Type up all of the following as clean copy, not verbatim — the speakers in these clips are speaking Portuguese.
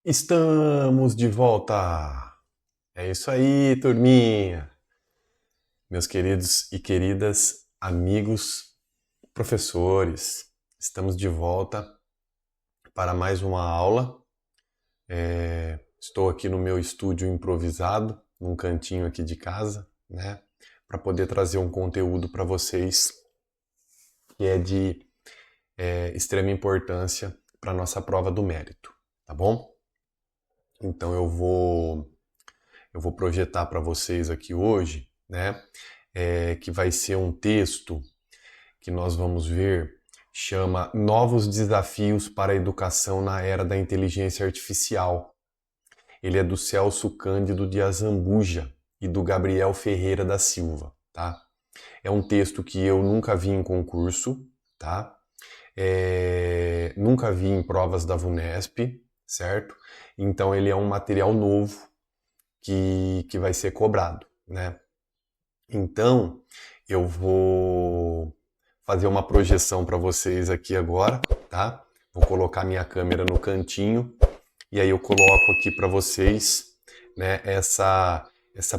Estamos de volta! É isso aí, turminha! Meus queridos e queridas amigos professores, estamos de volta para mais uma aula. Estou aqui no meu estúdio improvisado, num cantinho aqui de casa, né? Para poder trazer um conteúdo para vocês que é de extrema importância para a nossa prova do mérito, tá bom? Então eu vou projetar para vocês aqui hoje, né, que vai ser um texto que nós vamos ver, chama Novos Desafios para a Educação na Era da Inteligência Artificial. Ele é do Celso Cândido de Azambuja e do Gabriel Ferreira da Silva, tá? É um texto que eu nunca vi em concurso, tá? Nunca vi em provas da VUNESP, certo? Então ele é um material novo que vai ser cobrado, né? Então, eu vou fazer uma projeção para vocês aqui agora, tá? Vou colocar minha câmera no cantinho e aí eu coloco aqui para vocês, né, essa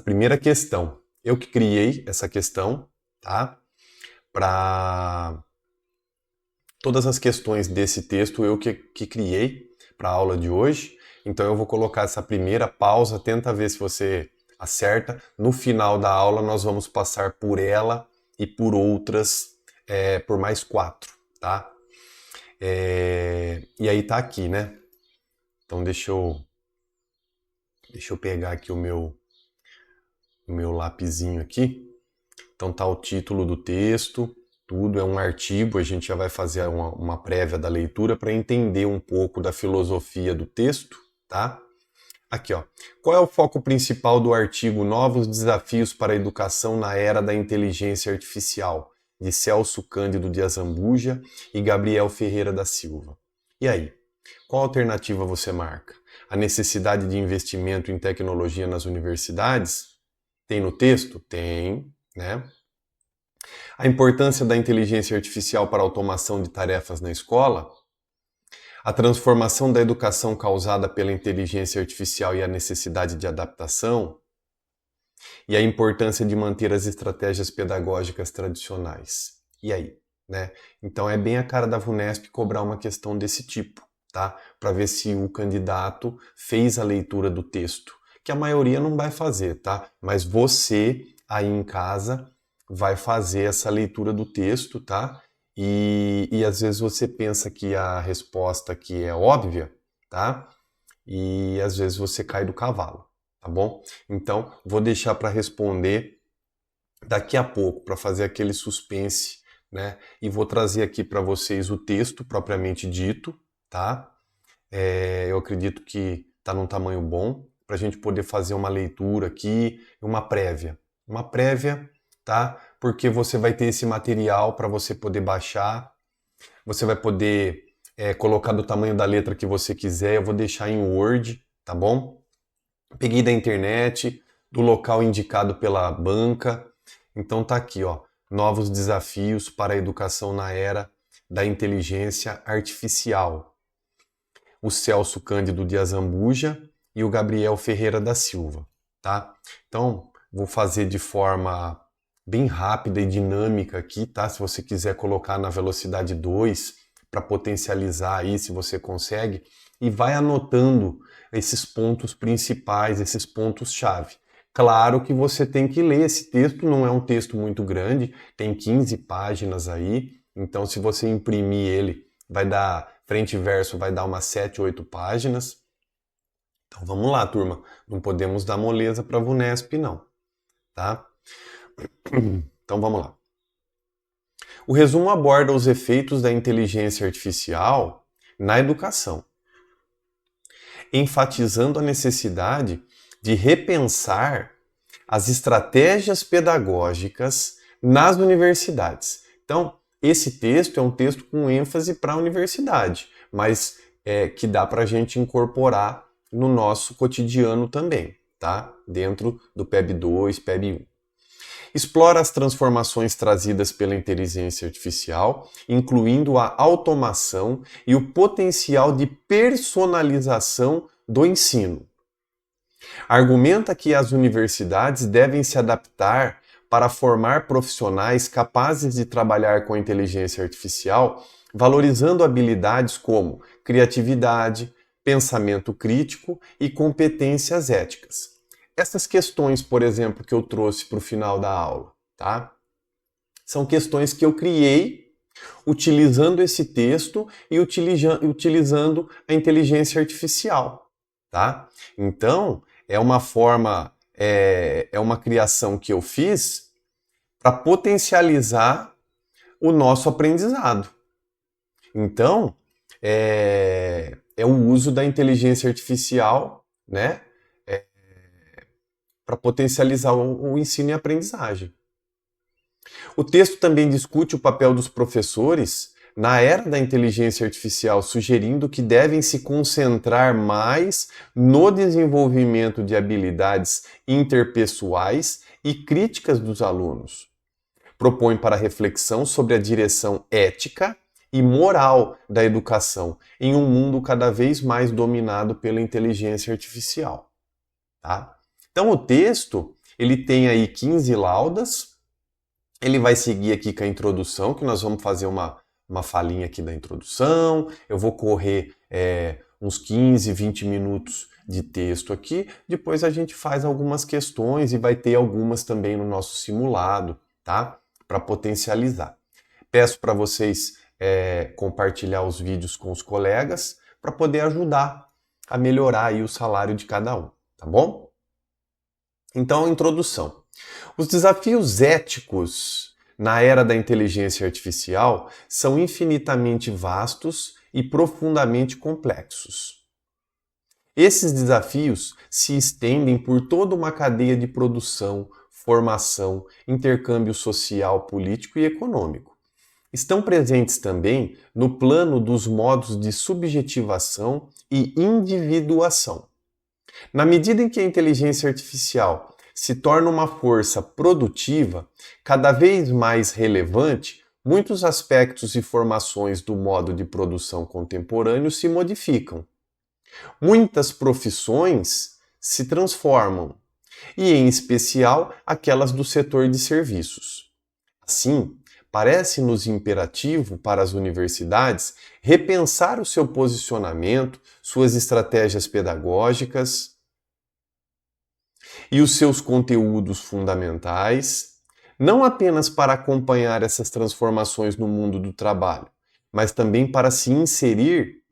primeira questão. Eu que criei essa questão, tá? Para todas as questões desse texto eu que criei para a aula de hoje. Então eu vou colocar essa primeira pausa, tenta ver se você acerta. No final da aula nós vamos passar por ela e por outras, por mais 4, tá? E aí tá aqui, né? Então deixa eu pegar aqui o meu lapisinho aqui. Então tá o título do texto, tudo é um artigo, a gente já vai fazer uma prévia da leitura para entender um pouco da filosofia do texto, tá? Aqui, ó. Qual é o foco principal do artigo Novos Desafios para a Educação na Era da Inteligência Artificial, de Celso Cândido de Azambuja e Gabriel Ferreira da Silva? E aí? Qual alternativa você marca? A necessidade de investimento em tecnologia nas universidades? Tem no texto? Tem, né? A importância da inteligência artificial para a automação de tarefas na escola? A transformação da educação causada pela inteligência artificial e a necessidade de adaptação? E a importância de manter as estratégias pedagógicas tradicionais? E aí, né? Então é bem a cara da VUNESP cobrar uma questão desse tipo, tá? Para ver se o candidato fez a leitura do texto, que a maioria não vai fazer, tá? Mas você aí em casa vai fazer essa leitura do texto, tá? E às vezes você pensa que a resposta aqui é óbvia, tá? E às vezes você cai do cavalo, tá bom? Então, vou deixar para responder daqui a pouco, para fazer aquele suspense, né? E vou trazer aqui para vocês o texto propriamente dito, tá? Eu acredito que está num tamanho bom para a gente poder fazer uma leitura aqui, uma prévia. Uma prévia, tá? Porque você vai ter esse material para você poder baixar, você vai poder colocar do tamanho da letra que você quiser, eu vou deixar em Word, tá bom? Peguei da internet, do local indicado pela banca, então tá aqui, ó, novos desafios para a educação na era da inteligência artificial. O Celso Cândido de Azambuja e o Gabriel Ferreira da Silva, tá? Então, vou fazer de forma bem rápida e dinâmica aqui, tá? Se você quiser colocar na velocidade 2 para potencializar aí, se você consegue, e vai anotando esses pontos principais, esses pontos-chave. Claro que você tem que ler esse texto, não é um texto muito grande, tem 15 páginas aí, então se você imprimir ele, vai dar, frente e verso, vai dar umas 7, 8 páginas. Então vamos lá, turma, não podemos dar moleza para a VUNESP não, tá? Então vamos lá. O resumo aborda os efeitos da inteligência artificial na educação, enfatizando a necessidade de repensar as estratégias pedagógicas nas universidades. Então, esse texto é um texto com ênfase para a universidade, mas que dá para a gente incorporar no nosso cotidiano também, tá? Dentro do PEB 2, PEB 1. Explora as transformações trazidas pela inteligência artificial, incluindo a automação e o potencial de personalização do ensino. Argumenta que as universidades devem se adaptar para formar profissionais capazes de trabalhar com a inteligência artificial, valorizando habilidades como criatividade, pensamento crítico e competências éticas. Essas questões, por exemplo, que eu trouxe para o final da aula, tá? São questões que eu criei utilizando esse texto e utilizando a inteligência artificial, tá? Então, é uma forma, é uma criação que eu fiz para potencializar o nosso aprendizado. Então, é o uso da inteligência artificial, né, para potencializar o ensino e a aprendizagem. O texto também discute o papel dos professores na era da inteligência artificial, sugerindo que devem se concentrar mais no desenvolvimento de habilidades interpessoais e críticas dos alunos. Propõe para reflexão sobre a direção ética e moral da educação em um mundo cada vez mais dominado pela inteligência artificial. Tá? Então o texto ele tem aí 15 laudas. Ele vai seguir aqui com a introdução, que nós vamos fazer uma falinha aqui da introdução. Eu vou correr uns 15, 20 minutos de texto aqui. Depois a gente faz algumas questões e vai ter algumas também no nosso simulado, tá? Para potencializar. Peço para vocês compartilhar os vídeos com os colegas para poder ajudar a melhorar aí o salário de cada um, tá bom? Então, introdução. Os desafios éticos na era da inteligência artificial são infinitamente vastos e profundamente complexos. Esses desafios se estendem por toda uma cadeia de produção, formação, intercâmbio social, político e econômico. Estão presentes também no plano dos modos de subjetivação e individuação. Na medida em que a inteligência artificial se torna uma força produtiva, cada vez mais relevante, muitos aspectos e formações do modo de produção contemporâneo se modificam. Muitas profissões se transformam, e em especial aquelas do setor de serviços. Assim, parece-nos imperativo para as universidades repensar o seu posicionamento, suas estratégias pedagógicas e os seus conteúdos fundamentais, não apenas para acompanhar essas transformações no mundo do trabalho, mas também para se inserir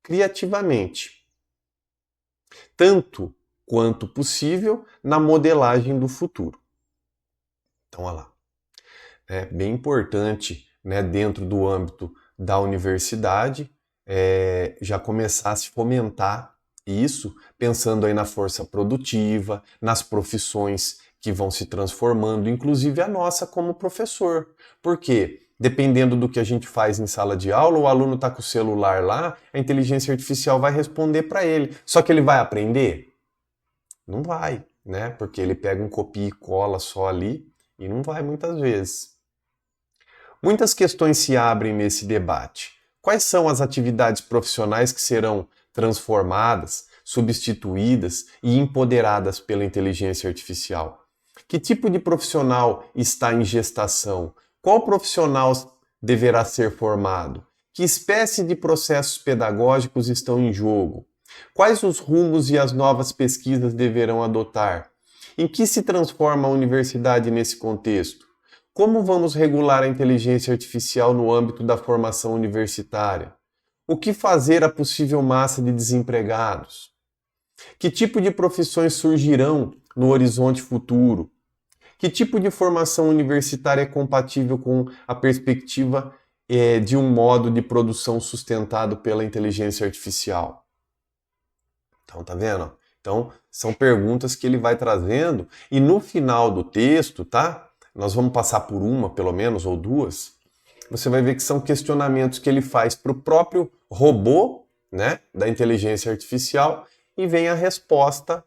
criativamente, tanto quanto possível na modelagem do futuro. Então, olha lá. É bem importante, né, dentro do âmbito da universidade, já começar a se fomentar isso, pensando aí na força produtiva, nas profissões que vão se transformando, inclusive a nossa como professor. Por quê? Dependendo do que a gente faz em sala de aula, o aluno está com o celular lá, a inteligência artificial vai responder para ele. Só que ele vai aprender? Não vai, né? Porque ele pega um copia e cola só ali e não vai muitas vezes. Muitas questões se abrem nesse debate. Quais são as atividades profissionais que serão transformadas, substituídas e empoderadas pela inteligência artificial? Que tipo de profissional está em gestação? Qual profissional deverá ser formado? Que espécie de processos pedagógicos estão em jogo? Quais os rumos e as novas pesquisas deverão adotar? Em que se transforma a universidade nesse contexto? Como vamos regular a inteligência artificial no âmbito da formação universitária? O que fazer à possível massa de desempregados? Que tipo de profissões surgirão no horizonte futuro? Que tipo de formação universitária é compatível com a perspectiva de um modo de produção sustentado pela inteligência artificial? Então, tá vendo? Então, são perguntas que ele vai trazendo e no final do texto, tá? Nós vamos passar por uma, pelo menos, ou duas. Você vai ver que são questionamentos que ele faz para o próprio robô, né, da inteligência artificial, e vem a resposta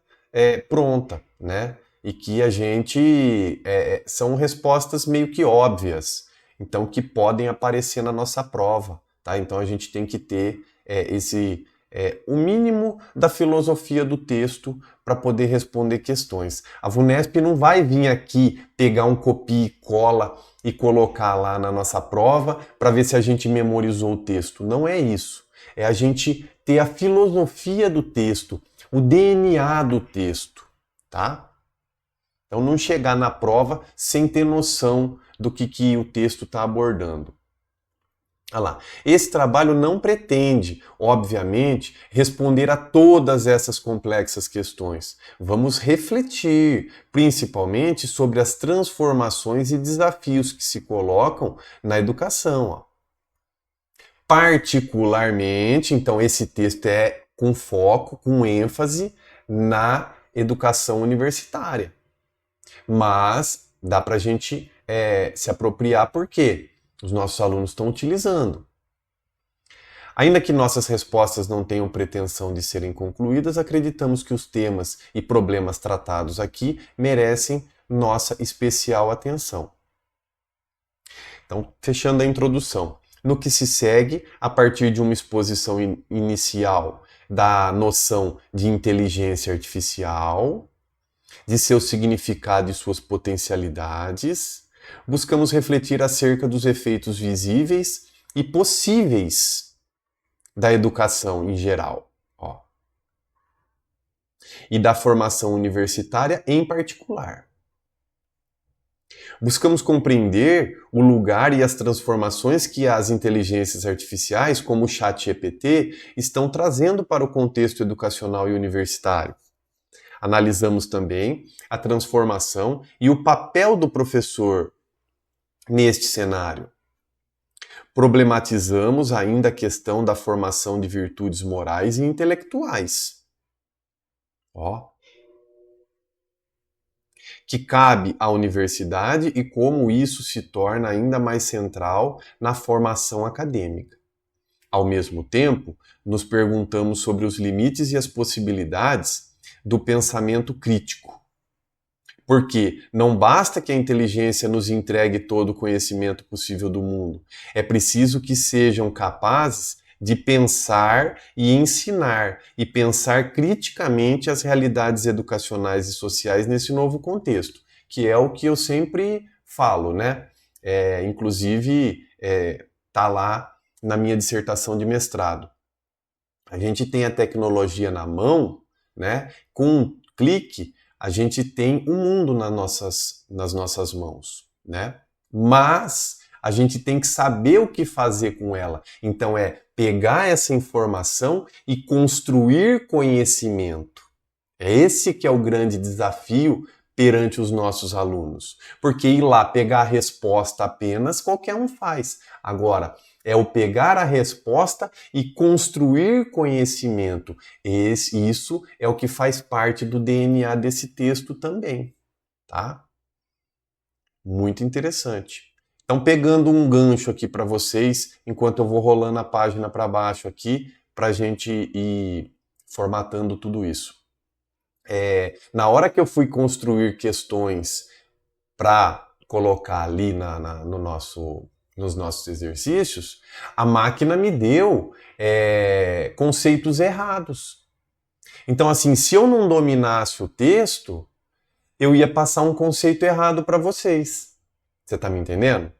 pronta, né? E que a gente... são respostas meio que óbvias, então que podem aparecer na nossa prova, tá? Então a gente tem que ter o mínimo da filosofia do texto para poder responder questões. A VUNESP não vai vir aqui pegar um copia e cola e colocar lá na nossa prova para ver se a gente memorizou o texto. Não é isso. É a gente ter a filosofia do texto, o DNA do texto, tá? Então não chegar na prova sem ter noção do que o texto está abordando. Olha lá. Esse trabalho não pretende, obviamente, responder a todas essas complexas questões. Vamos refletir, principalmente, sobre as transformações e desafios que se colocam na educação. Ó. Particularmente, então, esse texto é com foco, com ênfase na educação universitária. Mas dá para a gente se apropriar por quê? Os nossos alunos estão utilizando. Ainda que nossas respostas não tenham pretensão de serem concluídas, acreditamos que os temas e problemas tratados aqui merecem nossa especial atenção. Então, fechando a introdução. No que se segue, a partir de uma exposição inicial da noção de inteligência artificial, de seu significado e suas potencialidades, buscamos refletir acerca dos efeitos visíveis e possíveis da educação em geral, ó, e da formação universitária em particular. Buscamos compreender o lugar e as transformações que as inteligências artificiais, como o ChatGPT, estão trazendo para o contexto educacional e universitário. Analisamos também a transformação e o papel do professor neste cenário. Problematizamos ainda a questão da formação de virtudes morais e intelectuais. Ó. Que cabe à universidade e como isso se torna ainda mais central na formação acadêmica. Ao mesmo tempo, nos perguntamos sobre os limites e as possibilidades do pensamento crítico. Porque não basta que a inteligência nos entregue todo o conhecimento possível do mundo. É preciso que sejam capazes de pensar e ensinar, e pensar criticamente as realidades educacionais e sociais nesse novo contexto, que é o que eu sempre falo, né? Inclusive, tá lá na minha dissertação de mestrado. A gente tem a tecnologia na mão, né? Com um clique, a gente tem um mundo nas nossas mãos, né? Mas a gente tem que saber o que fazer com ela. Então pegar essa informação e construir conhecimento. É esse que é o grande desafio perante os nossos alunos. Porque ir lá pegar a resposta apenas, qualquer um faz. Agora, é o pegar a resposta e construir conhecimento. Isso é o que faz parte do DNA desse texto também, tá? Muito interessante. Então, pegando um gancho aqui para vocês, enquanto eu vou rolando a página para baixo aqui, para a gente ir formatando tudo isso. Na hora que eu fui construir questões para colocar ali nos nossos exercícios, a máquina me deu conceitos errados. Então, assim, se eu não dominasse o texto, eu ia passar um conceito errado para vocês. Você tá me entendendo?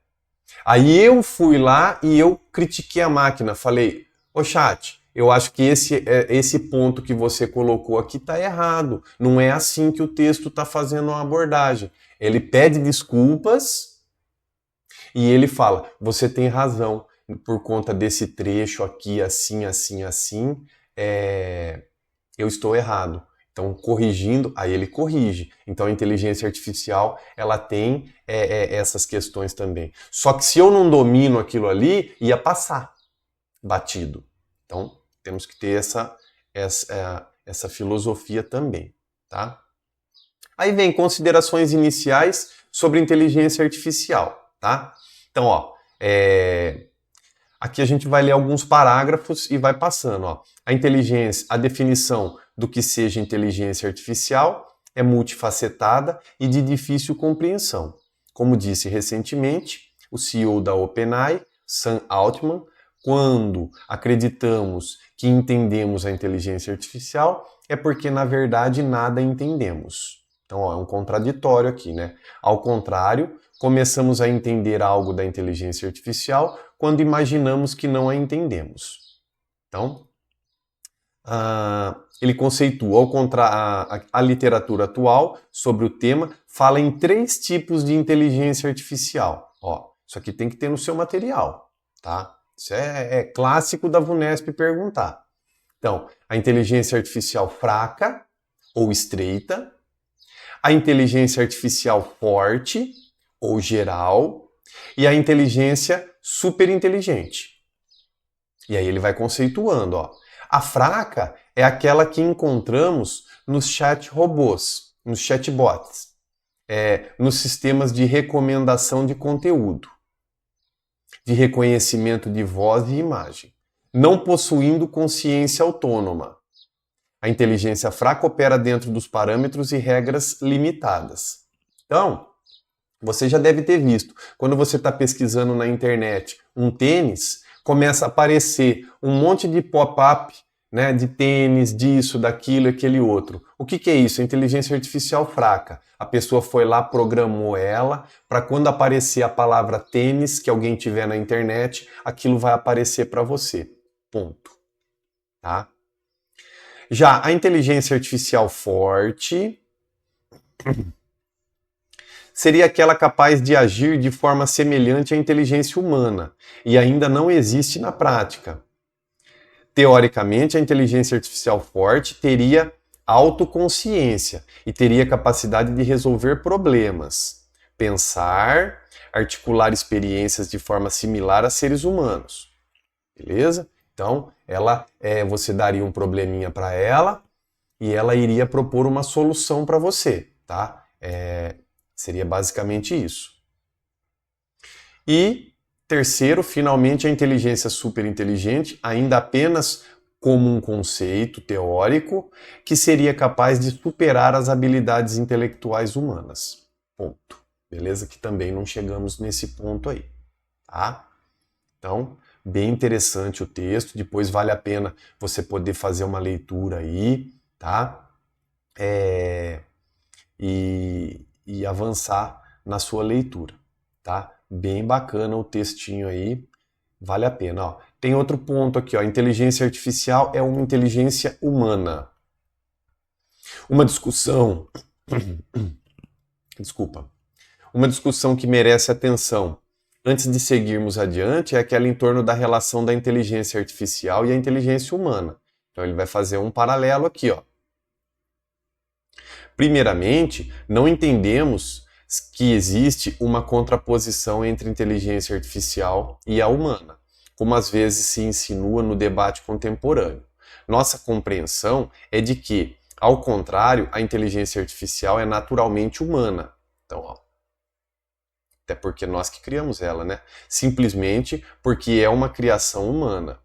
Aí eu fui lá e eu critiquei a máquina. Falei, ô chat, eu acho que esse ponto que você colocou aqui tá errado. Não é assim que o texto tá fazendo uma abordagem. Ele pede desculpas e ele fala, você tem razão, por conta desse trecho aqui, assim, assim, assim, eu estou errado. Então, corrigindo, aí ele corrige. Então, a inteligência artificial, ela tem essas questões também. Só que se eu não domino aquilo ali, ia passar batido. Então, temos que ter essa filosofia também, tá? Aí vem considerações iniciais sobre inteligência artificial, tá? Então, ó, aqui a gente vai ler alguns parágrafos e vai passando, ó. A definição do que seja inteligência artificial é multifacetada e de difícil compreensão. Como disse recentemente o CEO da OpenAI, Sam Altman, quando acreditamos que entendemos a inteligência artificial, é porque, na verdade, nada entendemos. Então, ó, é um contraditório aqui, né? Ao contrário, começamos a entender algo da inteligência artificial quando imaginamos que não a entendemos. Então, ele conceitua a literatura atual sobre o tema, fala em 3 tipos de inteligência artificial. Ó, isso aqui tem que ter no seu material, tá? Isso é clássico da VUNESP perguntar. Então, a inteligência artificial fraca ou estreita, a inteligência artificial forte ou geral e a inteligência superinteligente. E aí ele vai conceituando, ó. A fraca é aquela que encontramos nos chat robôs, nos chatbots, nos sistemas de recomendação de conteúdo, de reconhecimento de voz e imagem, não possuindo consciência autônoma. A inteligência fraca opera dentro dos parâmetros e regras limitadas. Então, você já deve ter visto, quando você está pesquisando na internet um tênis, começa a aparecer um monte de pop-up, né, de tênis, disso, daquilo, aquele outro. O que é isso? A inteligência artificial fraca. A pessoa foi lá, programou ela, para quando aparecer a palavra tênis, que alguém tiver na internet, aquilo vai aparecer para você. Ponto. Tá? Já a inteligência artificial forte seria aquela capaz de agir de forma semelhante à inteligência humana e ainda não existe na prática. Teoricamente, a inteligência artificial forte teria autoconsciência e teria capacidade de resolver problemas, pensar, articular experiências de forma similar a seres humanos. Beleza? Então, você daria um probleminha para ela e ela iria propor uma solução para você, tá? Seria basicamente isso. E terceiro, finalmente, a inteligência superinteligente, ainda apenas como um conceito teórico, que seria capaz de superar as habilidades intelectuais humanas. Ponto. Beleza? Que também não chegamos nesse ponto aí. Tá? Então, bem interessante o texto. Depois vale a pena você poder fazer uma leitura aí, tá? E avançar na sua leitura, tá? Bem bacana o textinho aí, vale a pena. Ó. Tem outro ponto aqui, ó. Inteligência artificial é uma inteligência humana. Uma discussão, desculpa, uma discussão que merece atenção antes de seguirmos adiante é aquela em torno da relação da inteligência artificial e a inteligência humana. Então ele vai fazer um paralelo aqui, ó. Primeiramente, não entendemos que existe uma contraposição entre a inteligência artificial e a humana, como às vezes se insinua no debate contemporâneo. Nossa compreensão é de que, ao contrário, a inteligência artificial é naturalmente humana. Então, ó, até porque nós que criamos ela, né? Simplesmente porque é uma criação humana,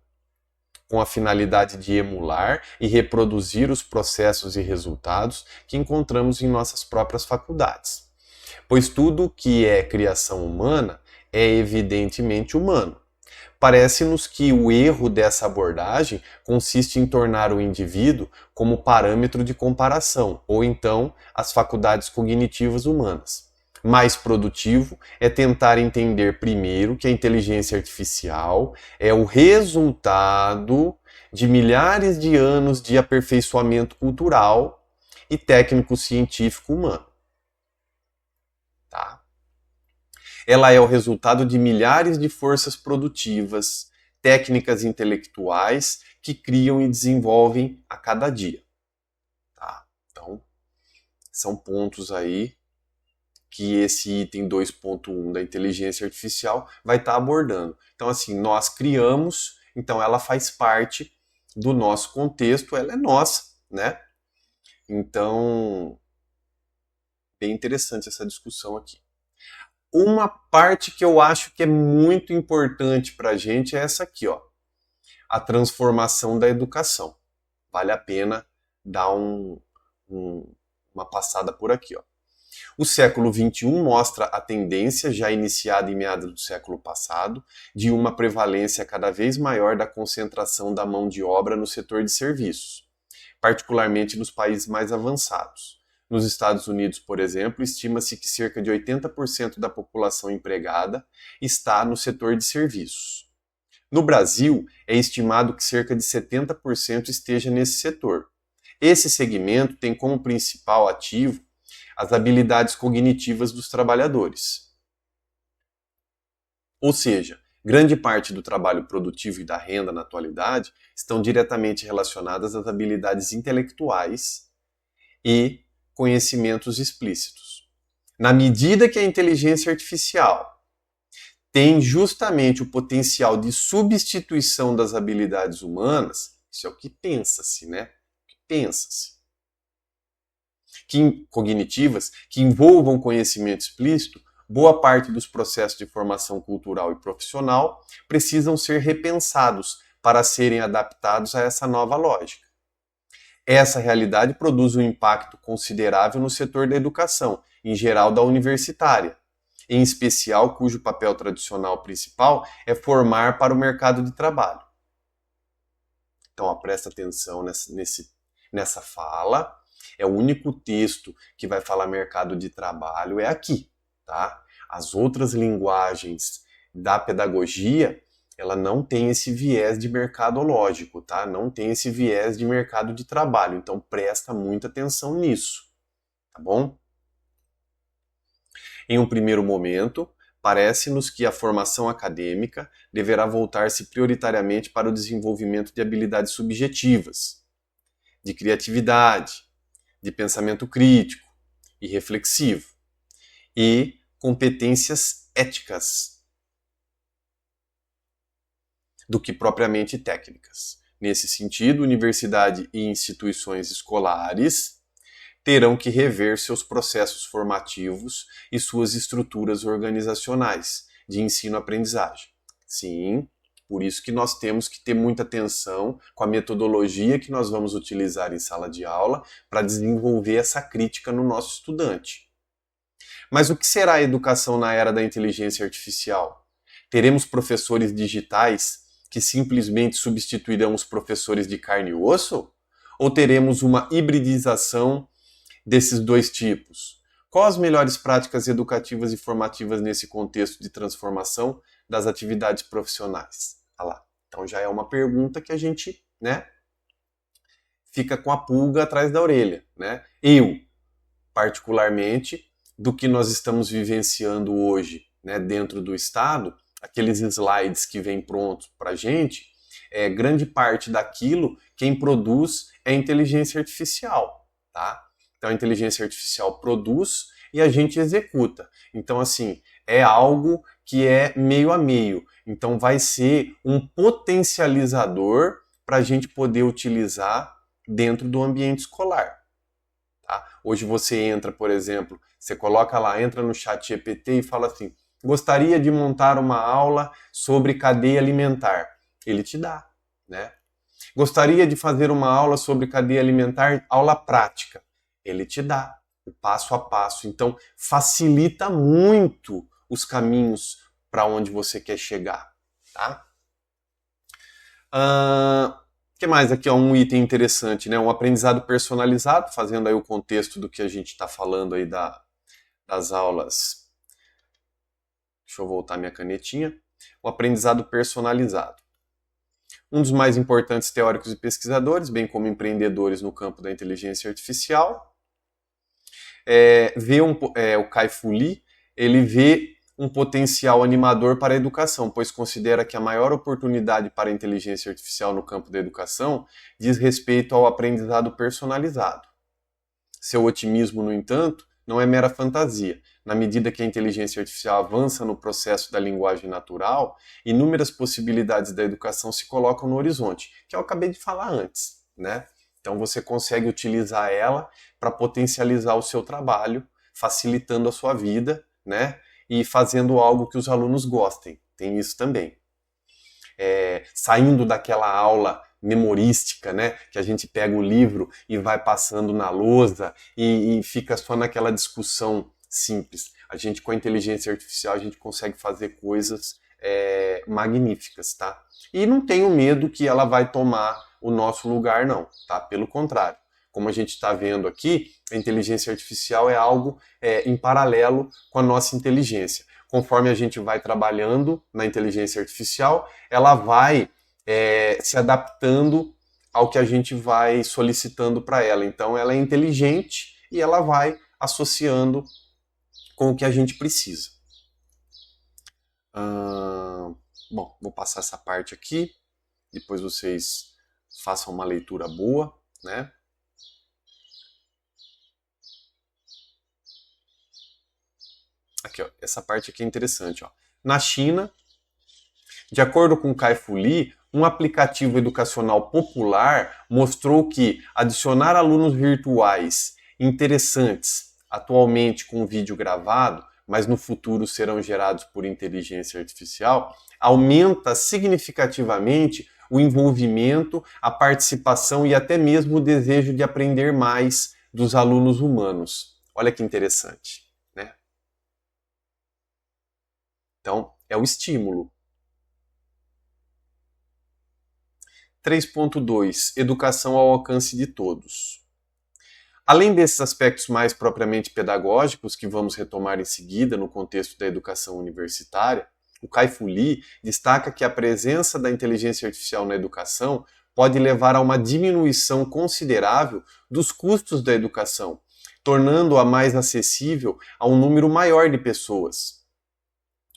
com a finalidade de emular e reproduzir os processos e resultados que encontramos em nossas próprias faculdades. Pois tudo que é criação humana é evidentemente humano. Parece-nos que o erro dessa abordagem consiste em tornar o indivíduo como parâmetro de comparação, ou então as faculdades cognitivas humanas. Mais produtivo é tentar entender primeiro que a inteligência artificial é o resultado de milhares de anos de aperfeiçoamento cultural e técnico-científico humano. Tá? Ela é o resultado de milhares de forças produtivas, técnicas intelectuais que criam e desenvolvem a cada dia. Tá? Então, são pontos aí que esse item 2.1 da inteligência artificial vai estar abordando. Então, assim, nós criamos, então ela faz parte do nosso contexto, ela é nossa, né? Então, bem interessante essa discussão aqui. Uma parte que eu acho que é muito importante para a gente é essa aqui, ó, a transformação da educação. Vale a pena dar uma passada por aqui, ó. O século XXI mostra a tendência, já iniciada em meados do século passado, de uma prevalência cada vez maior da concentração da mão de obra no setor de serviços, particularmente nos países mais avançados. Nos Estados Unidos, por exemplo, estima-se que cerca de 80% da população empregada está no setor de serviços. No Brasil, é estimado que cerca de 70% esteja nesse setor. Esse segmento tem como principal ativo as habilidades cognitivas dos trabalhadores. Ou seja, grande parte do trabalho produtivo e da renda na atualidade estão diretamente relacionadas às habilidades intelectuais e conhecimentos explícitos. Na medida que a inteligência artificial tem justamente o potencial de substituição das habilidades humanas, isso é o que pensa-se, né? Pensa-se. Cognitivas, que envolvam conhecimento explícito, boa parte dos processos de formação cultural e profissional precisam ser repensados para serem adaptados a essa nova lógica. Essa realidade produz um impacto considerável no setor da educação, em geral da universitária, em especial cujo papel tradicional principal é formar para o mercado de trabalho. Então, ó, presta atenção nessa fala. É o único texto que vai falar mercado de trabalho, é aqui, tá? As outras linguagens da pedagogia, ela não tem esse viés de mercadológico, tá? Não tem esse viés de mercado de trabalho. Então, presta muita atenção nisso, tá bom? Em um primeiro momento, parece-nos que a formação acadêmica deverá voltar-se prioritariamente para o desenvolvimento de habilidades subjetivas, de criatividade, de pensamento crítico e reflexivo, e competências éticas, do que propriamente técnicas. Nesse sentido, universidade e instituições escolares terão que rever seus processos formativos e suas estruturas organizacionais de ensino-aprendizagem. Sim, por isso que nós temos que ter muita atenção com a metodologia que nós vamos utilizar em sala de aula para desenvolver essa crítica no nosso estudante. Mas o que será a educação na era da inteligência artificial? Teremos professores digitais que simplesmente substituirão os professores de carne e osso? Ou teremos uma hibridização desses dois tipos? Quais as melhores práticas educativas e formativas nesse contexto de transformação das atividades profissionais? Lá. Então já é uma pergunta que a gente, né, fica com a pulga atrás da orelha, né? Eu, particularmente, do que nós estamos vivenciando hoje, né, dentro do Estado, aqueles slides que vêm prontos para a gente, grande parte daquilo, quem produz é a inteligência artificial, tá? Então a inteligência artificial produz e a gente executa. Então, assim, é algo que é meio a meio. Então vai ser um potencializador para a gente poder utilizar dentro do ambiente escolar. Tá? Hoje você entra, por exemplo, você coloca lá, entra no chat GPT e fala assim, gostaria de montar uma aula sobre cadeia alimentar. Ele te dá, né? Gostaria de fazer uma aula sobre cadeia alimentar, aula prática. Ele te dá o passo a passo. Então, facilita muito os caminhos para onde você quer chegar, tá? Que mais aqui? Um item interessante, né? Um aprendizado personalizado, fazendo aí o contexto do que a gente está falando aí das aulas. Deixa eu voltar minha canetinha. O aprendizado personalizado. Um dos mais importantes teóricos e pesquisadores, bem como empreendedores no campo da inteligência artificial, o Kai-Fu Lee, ele vê um potencial animador para a educação, pois considera que a maior oportunidade para a inteligência artificial no campo da educação diz respeito ao aprendizado personalizado. Seu otimismo, no entanto, não é mera fantasia. Na medida que a inteligência artificial avança no processo da linguagem natural, inúmeras possibilidades da educação se colocam no horizonte, que eu acabei de falar antes, né? Então você consegue utilizar ela para potencializar o seu trabalho, facilitando a sua vida, né? E fazendo algo que os alunos gostem. Tem isso também. Saindo daquela aula memorística, né? Que a gente pega o livro e vai passando na lousa e fica só naquela discussão simples. A gente, com a inteligência artificial, a gente consegue fazer coisas magníficas, tá? E não tenho medo que ela vai tomar o nosso lugar, não, tá? Pelo contrário. Como a gente está vendo aqui, a inteligência artificial é algo em paralelo com a nossa inteligência. Conforme a gente vai trabalhando na inteligência artificial, ela vai se adaptando ao que a gente vai solicitando para ela. Então, ela é inteligente e ela vai associando com o que a gente precisa. Bom, vou passar essa parte aqui, depois vocês façam uma leitura boa, né? Aqui, ó, essa parte aqui é interessante, ó. Na China, de acordo com Kai-Fu Lee, um aplicativo educacional popular mostrou que adicionar alunos virtuais interessantes, atualmente com vídeo gravado, mas no futuro serão gerados por inteligência artificial, aumenta significativamente o envolvimento, a participação e até mesmo o desejo de aprender mais dos alunos humanos. Olha que interessante, né? Então, é o estímulo. 3.2 Educação ao alcance de todos. Além desses aspectos mais propriamente pedagógicos, que vamos retomar em seguida no contexto da educação universitária, o Kai-Fu Lee destaca que a presença da inteligência artificial na educação pode levar a uma diminuição considerável dos custos da educação, tornando-a mais acessível a um número maior de pessoas.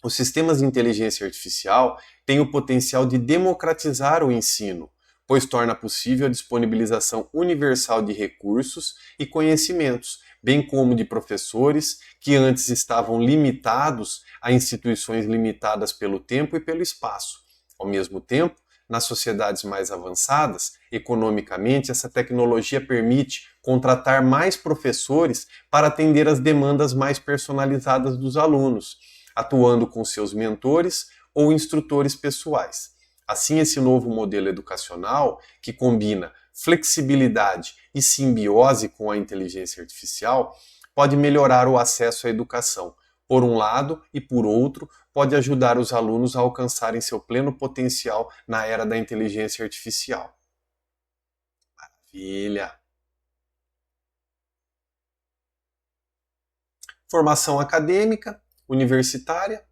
Os sistemas de inteligência artificial têm o potencial de democratizar o ensino, pois torna possível a disponibilização universal de recursos e conhecimentos, bem como de professores que antes estavam limitados a instituições limitadas pelo tempo e pelo espaço. Ao mesmo tempo, nas sociedades mais avançadas, economicamente, essa tecnologia permite contratar mais professores para atender às demandas mais personalizadas dos alunos, atuando com seus mentores ou instrutores pessoais. Assim, esse novo modelo educacional, que combina flexibilidade e simbiose com a inteligência artificial, pode melhorar o acesso à educação, por um lado, e por outro, pode ajudar os alunos a alcançarem seu pleno potencial na era da inteligência artificial. Maravilha! Formação acadêmica, universitária.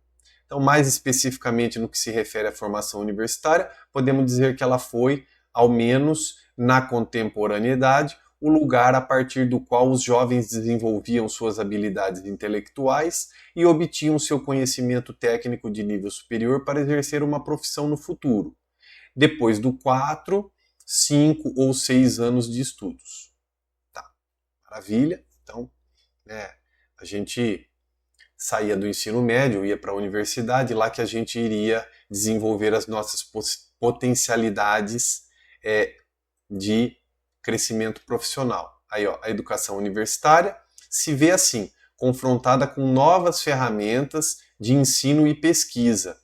Então, mais especificamente no que se refere à formação universitária, podemos dizer que ela foi, ao menos na contemporaneidade, o lugar a partir do qual os jovens desenvolviam suas habilidades intelectuais e obtinham seu conhecimento técnico de nível superior para exercer uma profissão no futuro, depois do 4, 5 ou 6 anos de estudos. Tá, maravilha. Então, a gente saía do ensino médio, ia para a universidade, lá que a gente iria desenvolver as nossas potencialidades de crescimento profissional. Aí, ó, a educação universitária se vê assim, confrontada com novas ferramentas de ensino e pesquisa,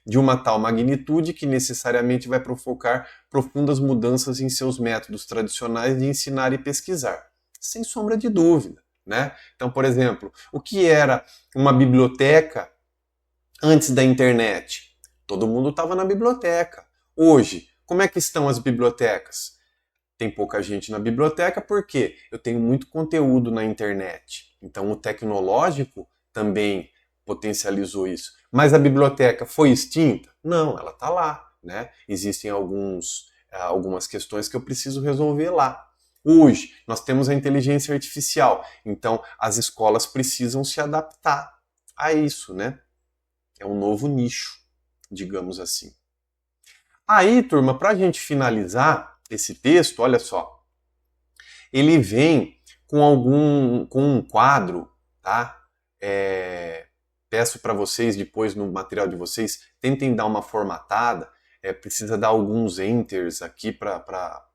de uma tal magnitude que necessariamente vai provocar profundas mudanças em seus métodos tradicionais de ensinar e pesquisar. Sem sombra de dúvida. Né? Então, por exemplo, o que era uma biblioteca antes da internet? Todo mundo estava na biblioteca. Hoje, como é que estão as bibliotecas? Tem pouca gente na biblioteca porque eu tenho muito conteúdo na internet. Então, o tecnológico também potencializou isso. Mas a biblioteca foi extinta? Não, ela está lá. Né? Existem algumas questões que eu preciso resolver lá. Hoje, nós temos a inteligência artificial, então as escolas precisam se adaptar a isso, né? É um novo nicho, digamos assim. Aí, turma, para a gente finalizar esse texto, olha só, ele vem com um quadro, tá? Peço para vocês, depois no material de vocês, tentem dar uma formatada, precisa dar alguns enters aqui para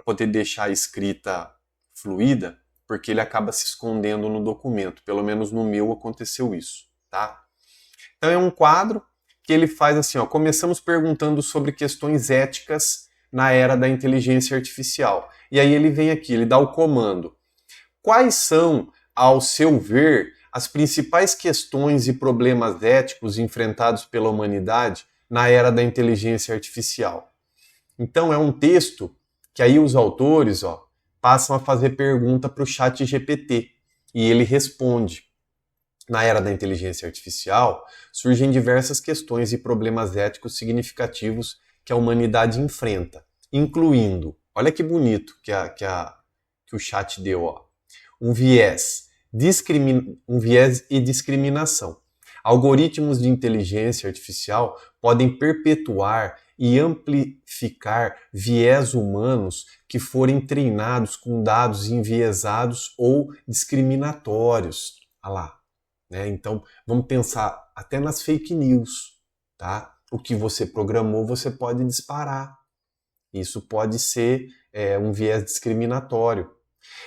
poder deixar a escrita fluida, porque ele acaba se escondendo no documento. Pelo menos no meu aconteceu isso, tá? Então é um quadro que ele faz assim, ó, começamos perguntando sobre questões éticas na era da inteligência artificial. E aí ele vem aqui, ele dá o comando. Quais são ao seu ver, as principais questões e problemas éticos enfrentados pela humanidade na era da inteligência artificial. Então é um texto que aí os autores passam a fazer pergunta para o chat GPT e ele responde. Na era da inteligência artificial, surgem diversas questões e problemas éticos significativos que a humanidade enfrenta, incluindo, olha que bonito que o chat deu, um viés e discriminação. Algoritmos de inteligência artificial podem perpetuar e amplificar viés humanos que forem treinados com dados enviesados ou discriminatórios. Olha lá. Né? Então, vamos pensar até nas fake news. Tá? O que você programou, você pode disparar. Isso pode ser um viés discriminatório.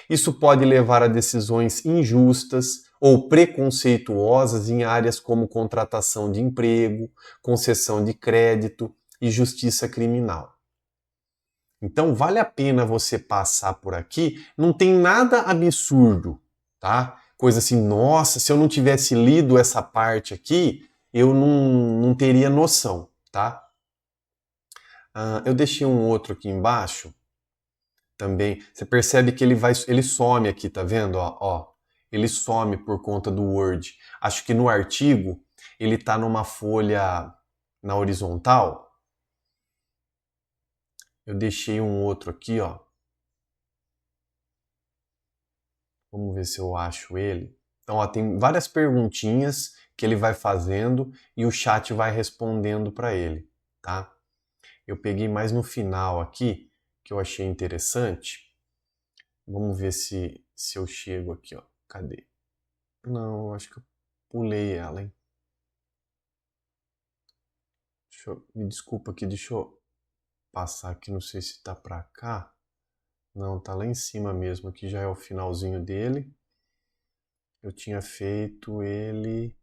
Isso pode levar a decisões injustas ou preconceituosas em áreas como contratação de emprego, concessão de crédito e justiça criminal. Então vale a pena você passar por aqui, não tem nada absurdo, tá? Coisa assim, nossa, se eu não tivesse lido essa parte aqui, eu não teria noção, tá? Eu deixei um outro aqui embaixo, também. Você percebe que ele some aqui, tá vendo? Ó, ele some por conta do Word. Acho que no artigo ele tá numa folha na horizontal. Eu deixei um outro aqui, ó. Vamos ver se eu acho ele. Então, ó, tem várias perguntinhas que ele vai fazendo e o chat vai respondendo para ele, tá? Eu peguei mais no final aqui, que eu achei interessante. Vamos ver se eu chego aqui, ó. Cadê? Não, acho que eu pulei ela, hein? Me desculpa aqui, deixa eu passar aqui, não sei se tá pra cá. Não, tá lá em cima mesmo, aqui já é o finalzinho dele. Eu tinha feito ele...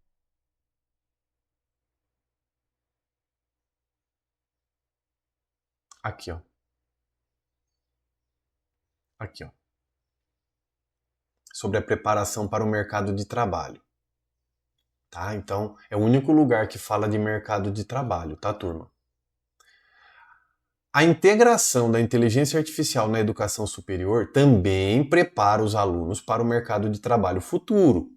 Aqui, ó. Aqui, ó. Sobre a preparação para o mercado de trabalho. Tá? Então, é o único lugar que fala de mercado de trabalho, tá, turma? A integração da inteligência artificial na educação superior também prepara os alunos para o mercado de trabalho futuro,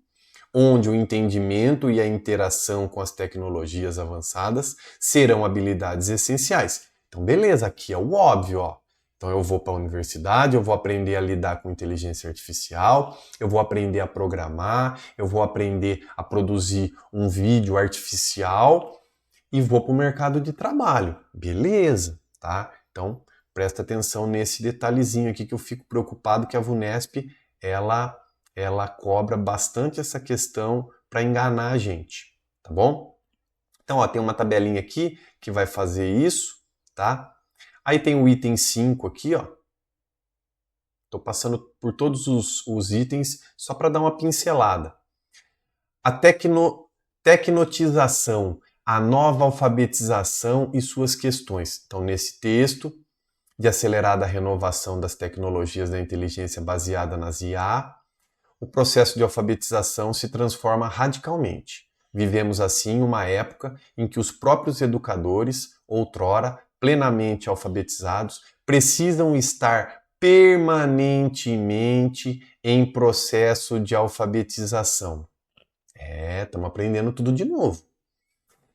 onde o entendimento e a interação com as tecnologias avançadas serão habilidades essenciais. Então, beleza, aqui é o óbvio, ó. Então, eu vou para a universidade, eu vou aprender a lidar com inteligência artificial, eu vou aprender a programar, eu vou aprender a produzir um vídeo artificial e vou para o mercado de trabalho. Beleza, tá? Então, presta atenção nesse detalhezinho aqui que eu fico preocupado que a VUNESP, ela cobra bastante essa questão para enganar a gente, tá bom? Então, ó, tem uma tabelinha aqui que vai fazer isso, tá? Aí tem o item 5 aqui, ó. Tô passando por todos os itens só para dar uma pincelada. A tecnotização, a nova alfabetização e suas questões. Então, nesse texto de acelerada renovação das tecnologias da inteligência baseada nas IA, o processo de alfabetização se transforma radicalmente. Vivemos assim uma época em que os próprios educadores, outrora plenamente alfabetizados, precisam estar permanentemente em processo de alfabetização. Estamos aprendendo tudo de novo.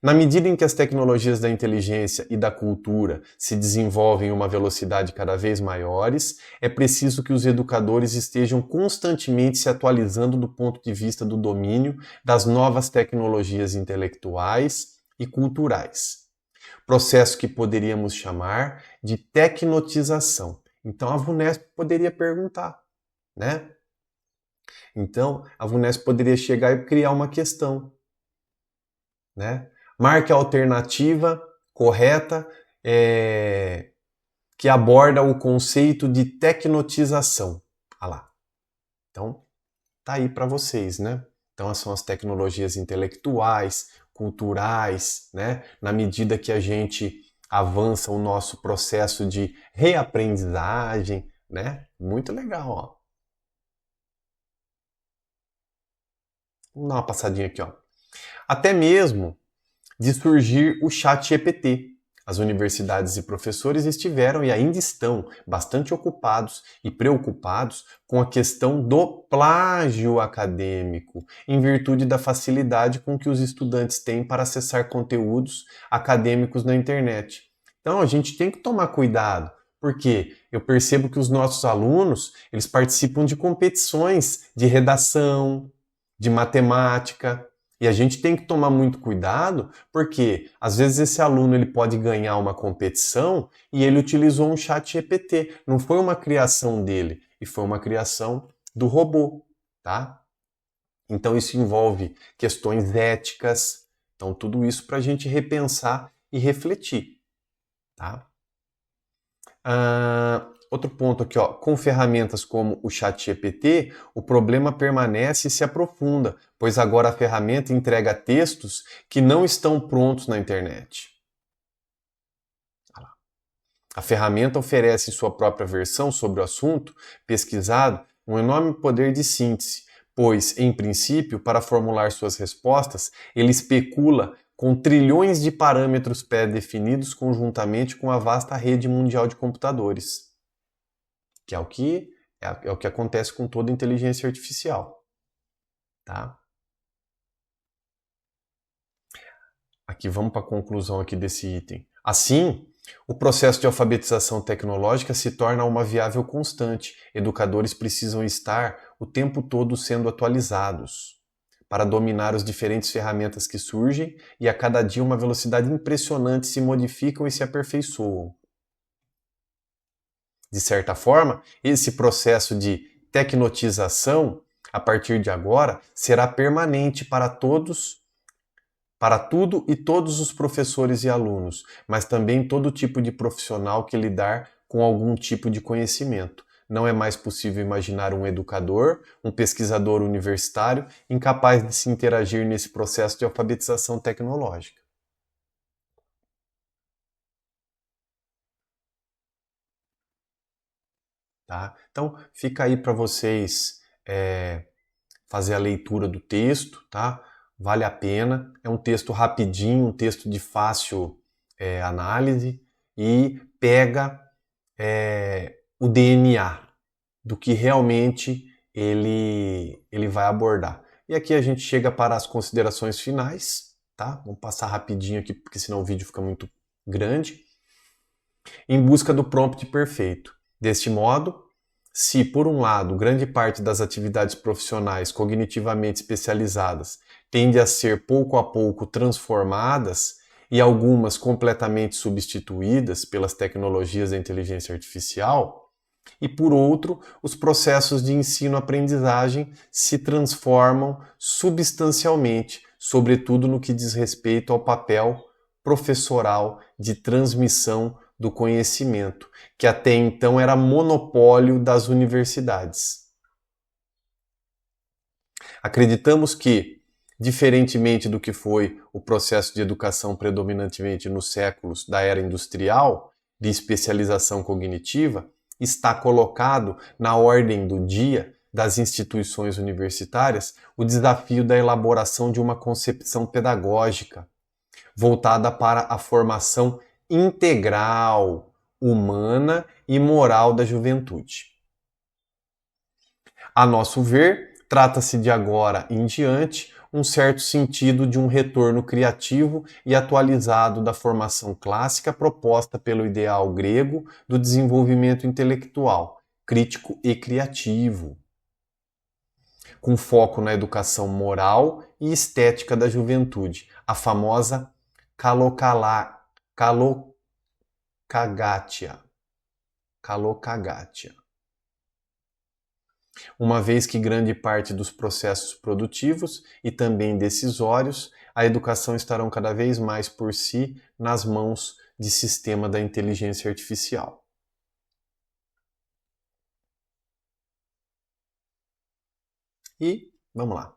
Na medida em que as tecnologias da inteligência e da cultura se desenvolvem em uma velocidade cada vez maiores, é preciso que os educadores estejam constantemente se atualizando do ponto de vista do domínio das novas tecnologias intelectuais e culturais. Processo que poderíamos chamar de tecnotização. Então a VUNESP poderia perguntar, né? Então a VUNESP poderia chegar e criar uma questão, né? Marque a alternativa correta que aborda o conceito de tecnotização. Ah lá. Então, tá aí para vocês, né? Então, são as tecnologias intelectuais, culturais, né? Na medida que a gente avança o nosso processo de reaprendizagem, né? Muito legal, ó. Vamos dar uma passadinha aqui, ó. Até mesmo de surgir o ChatGPT. As universidades e professores estiveram e ainda estão bastante ocupados e preocupados com a questão do plágio acadêmico, em virtude da facilidade com que os estudantes têm para acessar conteúdos acadêmicos na internet. Então a gente tem que tomar cuidado, porque eu percebo que os nossos alunos, eles participam de competições de redação, de matemática, e a gente tem que tomar muito cuidado, porque às vezes esse aluno ele pode ganhar uma competição e ele utilizou um chat GPT. Não foi uma criação dele, e foi uma criação do robô, tá? Então isso envolve questões éticas. Então tudo isso para a gente repensar e refletir, tá? Outro ponto aqui, ó, com ferramentas como o ChatGPT, o problema permanece e se aprofunda, pois agora a ferramenta entrega textos que não estão prontos na internet. A ferramenta oferece sua própria versão sobre o assunto pesquisado, um enorme poder de síntese, pois, em princípio, para formular suas respostas, ele especula com trilhões de parâmetros pré-definidos conjuntamente com a vasta rede mundial de computadores, que é o que acontece com toda inteligência artificial, tá? Aqui vamos para a conclusão aqui desse item. Assim, o processo de alfabetização tecnológica se torna uma viável constante. Educadores precisam estar o tempo todo sendo atualizados para dominar as diferentes ferramentas que surgem e a cada dia uma velocidade impressionante se modificam e se aperfeiçoam. De certa forma, esse processo de tecnotização, a partir de agora, será permanente para todos, para tudo e todos os professores e alunos, mas também todo tipo de profissional que lidar com algum tipo de conhecimento. Não é mais possível imaginar um educador, um pesquisador universitário incapaz de se interagir nesse processo de alfabetização tecnológica. Tá? Então, fica aí para vocês fazer a leitura do texto, tá? Vale a pena. É um texto rapidinho, um texto de fácil análise e pega o DNA do que realmente ele vai abordar. E aqui a gente chega para as considerações finais, tá? Vamos passar rapidinho aqui, porque senão o vídeo fica muito grande. Em busca do prompt perfeito. Deste modo, se, por um lado, grande parte das atividades profissionais cognitivamente especializadas tende a ser pouco a pouco transformadas e algumas completamente substituídas pelas tecnologias da inteligência artificial, e por outro, os processos de ensino-aprendizagem se transformam substancialmente, sobretudo no que diz respeito ao papel professoral de transmissão do conhecimento, que até então era monopólio das universidades. Acreditamos que, diferentemente do que foi o processo de educação predominantemente nos séculos da era industrial, de especialização cognitiva, está colocado na ordem do dia das instituições universitárias o desafio da elaboração de uma concepção pedagógica voltada para a formação integral, humana e moral da juventude. A nosso ver, trata-se de agora em diante um certo sentido de um retorno criativo e atualizado da formação clássica proposta pelo ideal grego do desenvolvimento intelectual, crítico e criativo, com foco na educação moral e estética da juventude, a famosa calocagatia. Uma vez que grande parte dos processos produtivos e também decisórios, a educação estarão cada vez mais por si nas mãos de sistema da inteligência artificial. E vamos lá.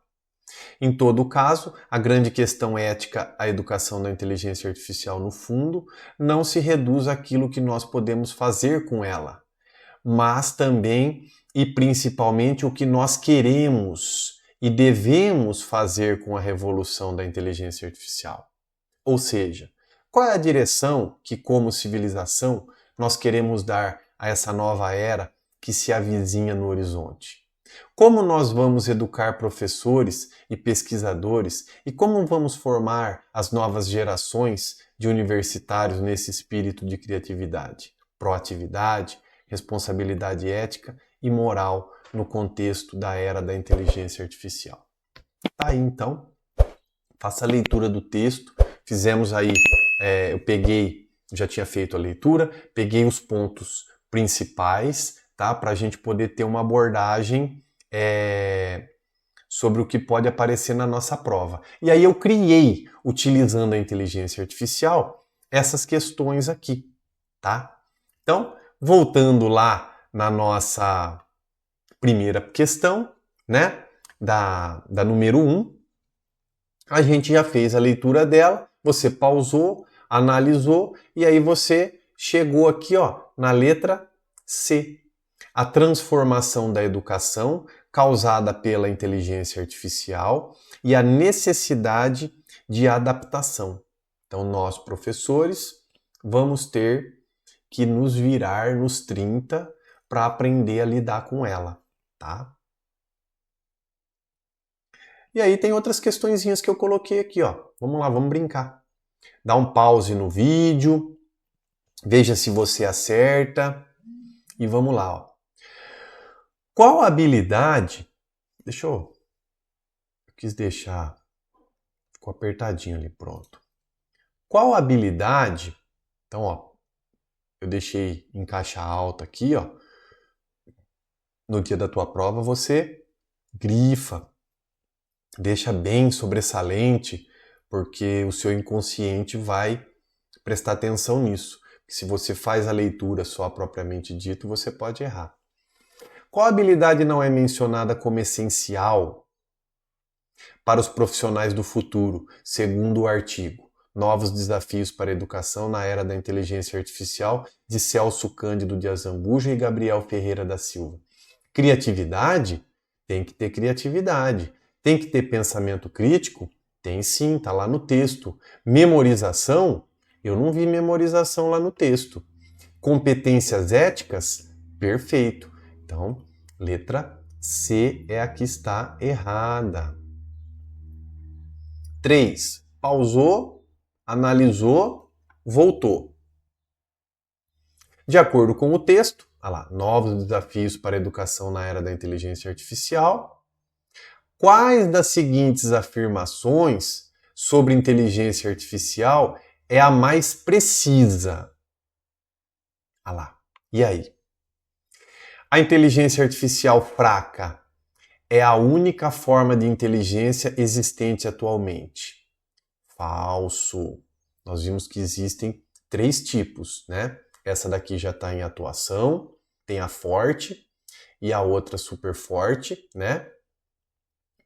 Em todo caso, a grande questão ética, a educação da inteligência artificial no fundo, não se reduz àquilo que nós podemos fazer com ela, mas também e principalmente o que nós queremos e devemos fazer com a revolução da inteligência artificial? Ou seja, qual é a direção que, como civilização, nós queremos dar a essa nova era que se avizinha no horizonte? Como nós vamos educar professores e pesquisadores e como vamos formar as novas gerações de universitários nesse espírito de criatividade, proatividade, responsabilidade ética e moral no contexto da era da inteligência artificial? Tá aí então, faça a leitura do texto. Fizemos aí, já tinha feito a leitura, peguei os pontos principais, tá? Para a gente poder ter uma abordagem sobre o que pode aparecer na nossa prova. E aí eu criei, utilizando a inteligência artificial, essas questões aqui, tá? Então, voltando lá na nossa primeira questão, né? Da número 1, a gente já fez a leitura dela, você pausou, analisou e aí você chegou aqui, ó, na letra C. A transformação da educação causada pela inteligência artificial e a necessidade de adaptação. Então, nós, professores, vamos ter que nos virar nos 30 para aprender a lidar com ela, tá? E aí tem outras questõezinhas que eu coloquei aqui, ó. Vamos lá, vamos brincar. Dá um pause no vídeo, veja se você acerta e vamos lá, ó. Qual habilidade... Eu quis deixar... Ficou apertadinho ali, pronto. Qual habilidade... Então, ó, eu deixei em caixa alta aqui, ó. No dia da tua prova, você grifa. Deixa bem sobressalente, porque o seu inconsciente vai prestar atenção nisso. Se você faz a leitura só propriamente dito, você pode errar. Qual habilidade não é mencionada como essencial para os profissionais do futuro, segundo o artigo Novos Desafios para a Educação na Era da Inteligência Artificial, de Celso Cândido de Azambuja e Gabriel Ferreira da Silva? Criatividade? Tem que ter criatividade. Tem que ter pensamento crítico? Tem sim, tá lá no texto. Memorização? Eu não vi memorização lá no texto. Competências éticas? Perfeito. Então, letra C é a que está errada. 3. Pausou, analisou, voltou. De acordo com o texto, olha lá, novos desafios para a educação na era da inteligência artificial. Quais das seguintes afirmações sobre inteligência artificial é a mais precisa? Olha lá. E aí? A inteligência artificial fraca é a única forma de inteligência existente atualmente. Falso. Nós vimos que existem 3 tipos, né? Essa daqui já está em atuação, tem a forte e a outra super forte, né?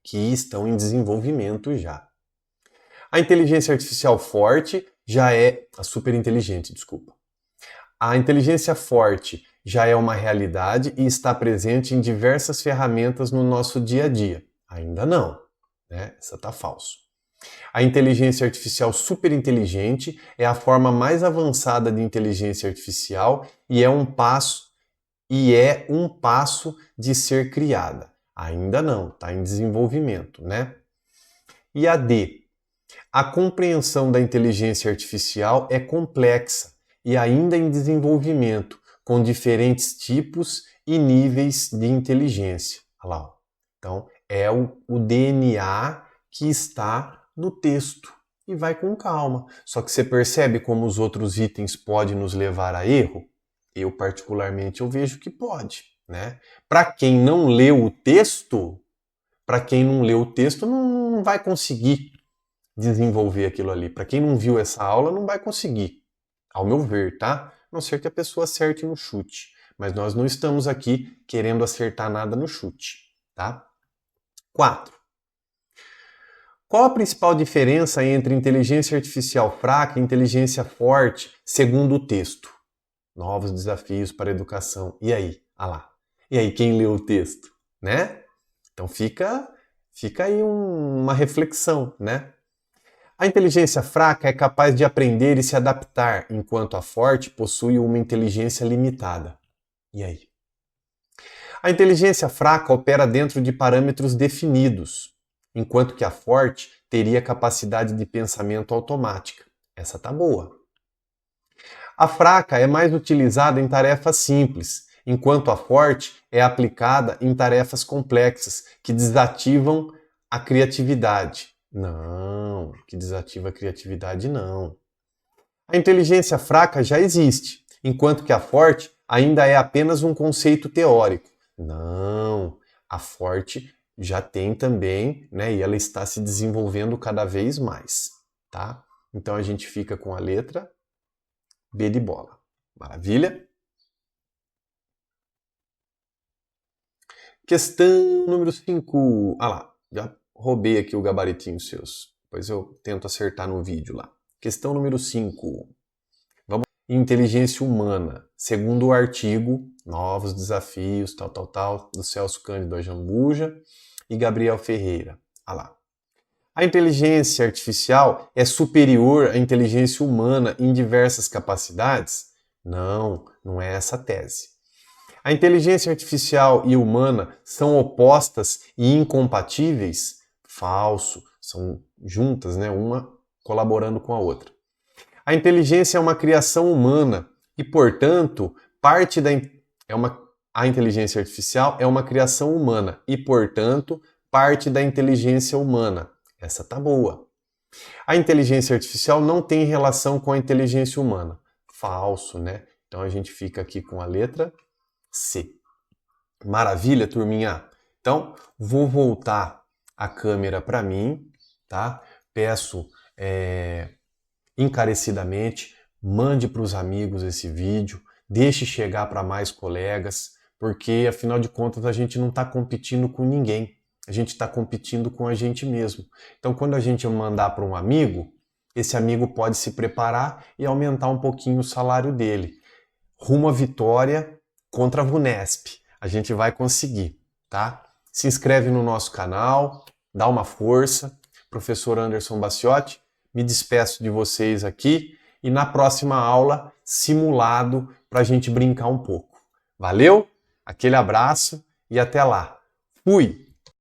Que estão em desenvolvimento já. A inteligência artificial forte já é a super inteligente, desculpa. A inteligência forte já é uma realidade e está presente em diversas ferramentas no nosso dia a dia. Ainda não, né? Essa tá falso. A inteligência artificial superinteligente é a forma mais avançada de inteligência artificial e é um passo de ser criada. Ainda não, está em desenvolvimento, né? E a D. A compreensão da inteligência artificial é complexa e ainda em desenvolvimento, com diferentes tipos e níveis de inteligência. Olha lá, ó. Então, é o DNA que está no texto. E vai com calma. Só que você percebe como os outros itens podem nos levar a erro? Eu, particularmente, eu vejo que pode, né? Para quem não leu o texto, não vai conseguir desenvolver aquilo ali. Para quem não viu essa aula, não vai conseguir, ao meu ver, tá? A não ser que a pessoa acerte no chute. Mas nós não estamos aqui querendo acertar nada no chute, tá? 4. Qual a principal diferença entre inteligência artificial fraca e inteligência forte, segundo o texto? Novos desafios para a educação. E aí? Ah lá. E aí, quem leu o texto? Né? Então fica Fica aí uma reflexão, né? A inteligência fraca é capaz de aprender e se adaptar, enquanto a forte possui uma inteligência limitada. E aí? A inteligência fraca opera dentro de parâmetros definidos, enquanto que a forte teria capacidade de pensamento automática. Essa tá boa. A fraca é mais utilizada em tarefas simples, enquanto a forte é aplicada em tarefas complexas que desativam a criatividade. Não, que desativa a criatividade não. A inteligência fraca já existe, enquanto que a forte ainda é apenas um conceito teórico. Não, a forte já tem também, né, e ela está se desenvolvendo cada vez mais, tá? Então a gente fica com a letra B de bola. Maravilha? Questão número 5. Ah lá, já roubei aqui o gabaritinho seus. Depois eu tento acertar no vídeo lá. Questão número 5. Vamos. Inteligência humana. Segundo o artigo, novos desafios, do Celso Cândido Ajambuja e Gabriel Ferreira. Ah lá. A inteligência artificial é superior à inteligência humana em diversas capacidades? Não, não é essa a tese. A inteligência artificial e humana são opostas e incompatíveis? Falso, são juntas, né? Uma colaborando com a outra. A inteligência é uma criação humana e, portanto, a inteligência artificial é uma criação humana e, portanto, parte da inteligência humana. Essa tá boa. A inteligência artificial não tem relação com a inteligência humana. Falso, né? Então a gente fica aqui com a letra C. Maravilha, turminha? Então, vou voltar a câmera para mim, tá? Peço encarecidamente, mande para os amigos esse vídeo, deixe chegar para mais colegas, porque afinal de contas a gente não está competindo com ninguém. A gente está competindo com a gente mesmo. Então, quando a gente mandar para um amigo, esse amigo pode se preparar e aumentar um pouquinho o salário dele. Rumo à vitória contra a VUNESP. A gente vai conseguir, tá? Se inscreve no nosso canal, dá uma força. Professor Anderson Baciotti, me despeço de vocês aqui e na próxima aula, simulado para a gente brincar um pouco. Valeu? Aquele abraço e até lá. Fui!